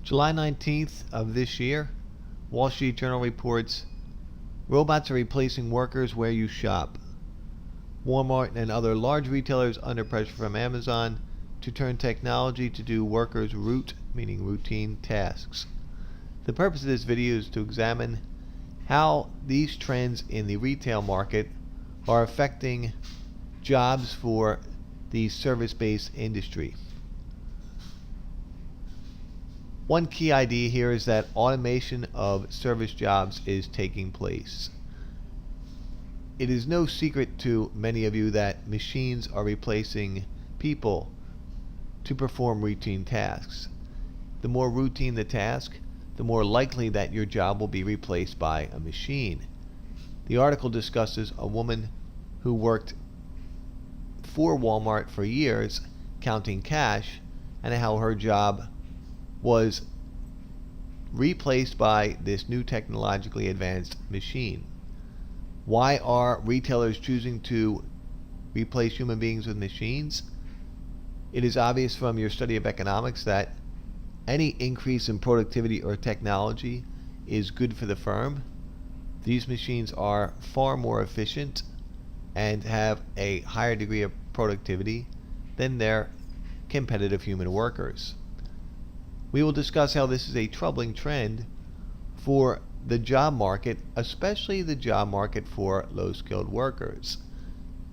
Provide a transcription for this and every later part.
July 19th of this year, Wall Street Journal reports, robots are replacing workers where you shop. Walmart and other large retailers under pressure from Amazon to turn technology to do workers' meaning routine tasks. The purpose of this video is to examine how these trends in the retail market are affecting jobs for the service-based industry. One key idea here is that automation of service jobs is taking place. It is no secret to many of you that machines are replacing people to perform routine tasks. The more routine the task, the more likely that your job will be replaced by a machine. The article discusses a woman who worked for Walmart for years counting cash and how her job was replaced by this new technologically advanced machine. Why are retailers choosing to replace human beings with machines? It is obvious from your study of economics that any increase in productivity or technology is good for the firm. These machines are far more efficient and have a higher degree of productivity than their competitive human workers. We will discuss how this is a troubling trend for the job market, especially the job market for low-skilled workers.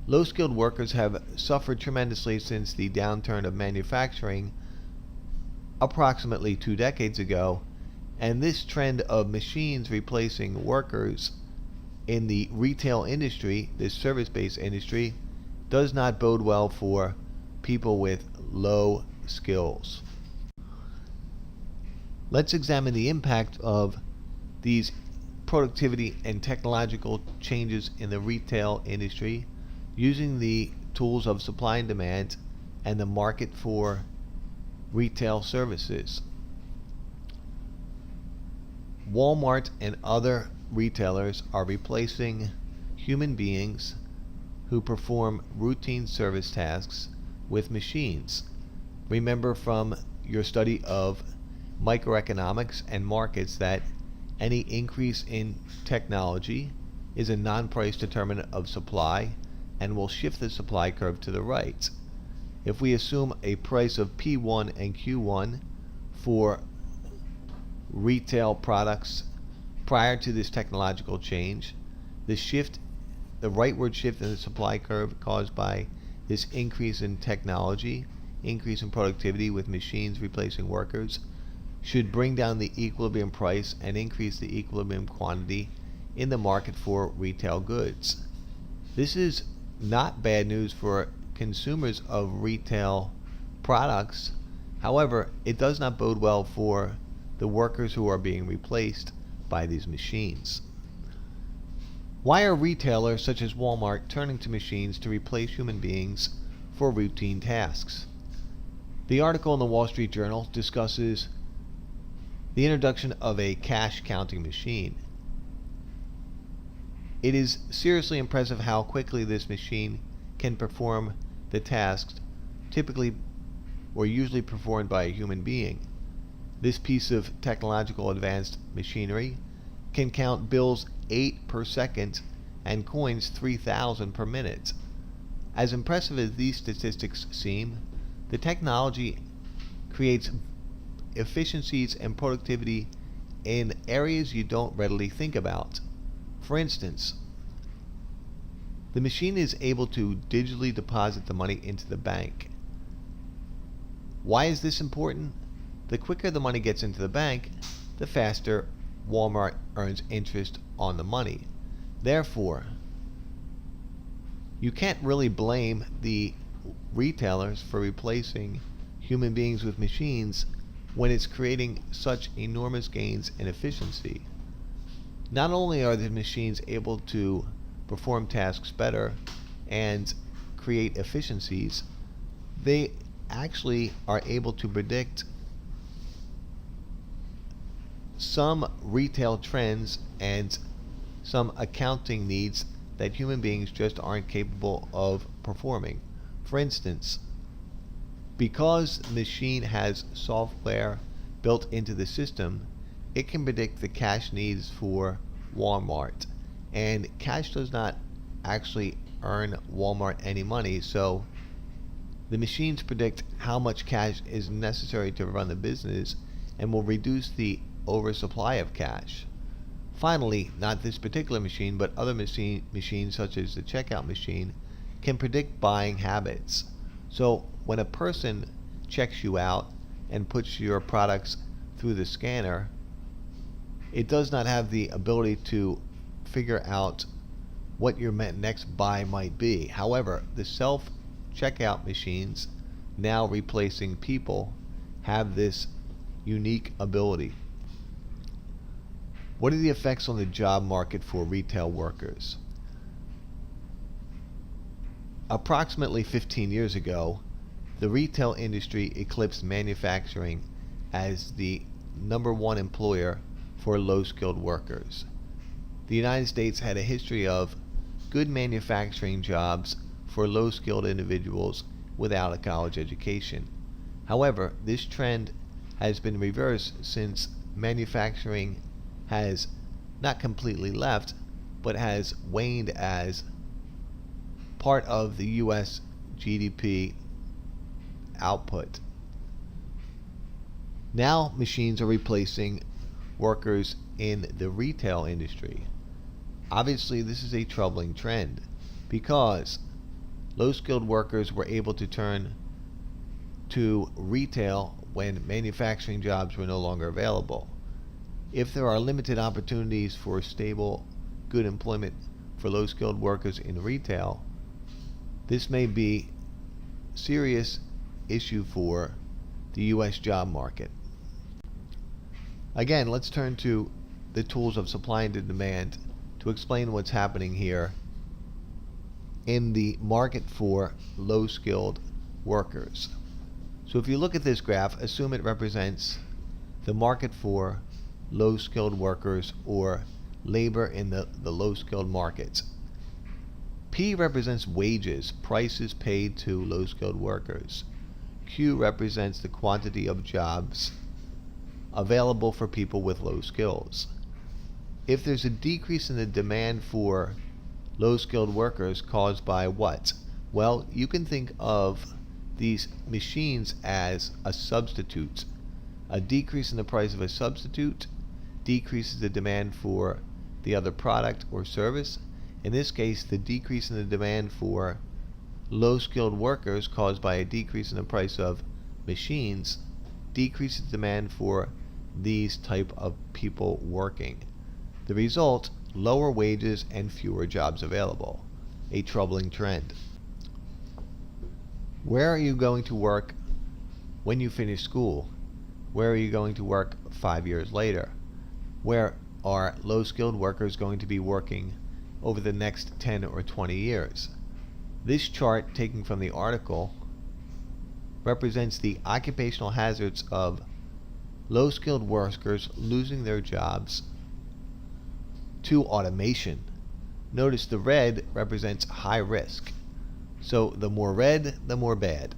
Low-skilled workers have suffered tremendously since the downturn of manufacturing approximately 2 decades ago, and this trend of machines replacing workers in the retail industry, this service-based industry, does not bode well for people with low skills. Let's examine the impact of these productivity and technological changes in the retail industry using the tools of supply and demand and the market for retail services. Walmart and other retailers are replacing human beings who perform routine service tasks with machines. Remember from your study of microeconomics and markets that any increase in technology is a non-price determinant of supply and will shift the supply curve to the right. If we assume a price of P1 and Q1 for retail products prior to this technological change, the rightward shift in the supply curve caused by this increase in technology, increase in productivity with machines replacing workers, should bring down the equilibrium price and increase the equilibrium quantity in the market for retail goods. This is not bad news for consumers of retail products. However, it does not bode well for the workers who are being replaced by these machines. Why are retailers such as Walmart turning to machines to replace human beings for routine tasks? The article in the Wall Street Journal discusses the introduction of a cash counting machine. It is seriously impressive how quickly this machine can perform the tasks typically or usually performed by a human being. This piece of technological advanced machinery can count bills 8 per second and coins 3,000 per minute. As impressive as these statistics seem, the technology creates efficiencies and productivity in areas you don't readily think about. For instance, the machine is able to digitally deposit the money into the bank. Why is this important? The quicker the money gets into the bank, the faster Walmart earns interest on the money. Therefore, you can't really blame the retailers for replacing human beings with machines when it's creating such enormous gains in efficiency. Not only are the machines able to perform tasks better and create efficiencies, they actually are able to predict some retail trends and some accounting needs that human beings just aren't capable of performing. For instance, because the machine has software built into the system, it can predict the cash needs for Walmart. And cash does not actually earn Walmart any money, so the machines predict how much cash is necessary to run the business and will reduce the oversupply of cash. Finally, not this particular machine, but other machines such as the checkout machine can predict buying habits. So when a person checks you out and puts your products through the scanner, it does not have the ability to figure out what your next buy might be. However, the self-checkout machines, now replacing people, have this unique ability. What are the effects on the job market for retail workers? Approximately 15 years ago, the retail industry eclipsed manufacturing as the #1 employer for low-skilled workers. The United States had a history of good manufacturing jobs for low-skilled individuals without a college education. However, this trend has been reversed since manufacturing has not completely left, but has waned as part of the U.S. GDP output. Now machines are replacing workers in the retail industry. Obviously, this is a troubling trend because low-skilled workers were able to turn to retail when manufacturing jobs were no longer available. If there are limited opportunities for stable, good employment for low-skilled workers in retail, this may be a serious issue for the U.S. job market. Again, let's turn to the tools of supply and demand to explain what's happening here in the market for low-skilled workers. So if you look at this graph, assume it represents the market for low-skilled workers or labor in the low-skilled markets. P represents wages, prices paid to low-skilled workers. Q represents the quantity of jobs available for people with low skills. If there's a decrease in the demand for low-skilled workers caused by what? Well, you can think of these machines as a substitute. A decrease in the price of a substitute decreases the demand for the other product or service. In this case, the decrease in the demand for low-skilled workers caused by a decrease in the price of machines decreases demand for these type of people working. The result, lower wages and fewer jobs available. A troubling trend. Where are you going to work when you finish school? Where are you going to work 5 years later? Where are low-skilled workers going to be working over the next 10 or 20 years? This chart, taken from the article, represents the occupational hazards of low-skilled workers losing their jobs to automation. Notice the red represents high risk. So the more red, the more bad.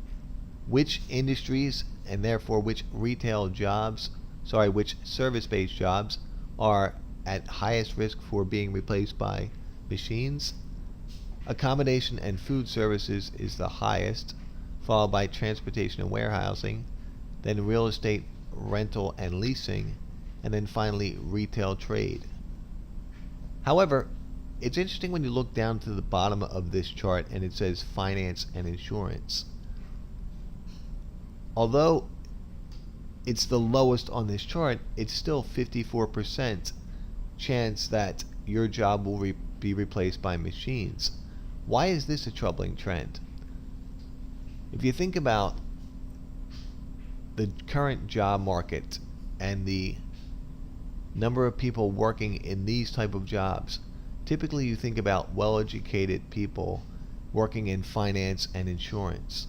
Which industries and therefore which which service-based jobs are at highest risk for being replaced by machines? Accommodation and food services is the highest, followed by transportation and warehousing, then real estate, rental and leasing, and then finally retail trade. However, it's interesting when you look down to the bottom of this chart and it says finance and insurance. Although it's the lowest on this chart, it's still 54% chance that your job will be replaced by machines. Why is this a troubling trend? If you think about the current job market and the number of people working in these type of jobs, typically you think about well-educated people working in finance and insurance.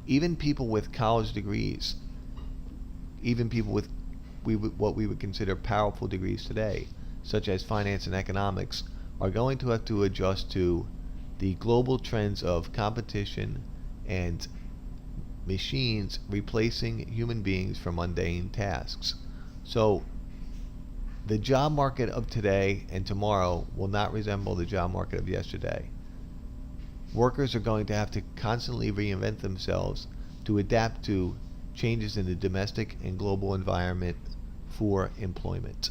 Even people with college degrees, even people with what we would consider powerful degrees today, such as finance and economics, are going to have to adjust to the global trends of competition and machines replacing human beings for mundane tasks. So the job market of today and tomorrow will not resemble the job market of yesterday. Workers are going to have to constantly reinvent themselves to adapt to changes in the domestic and global environment for employment.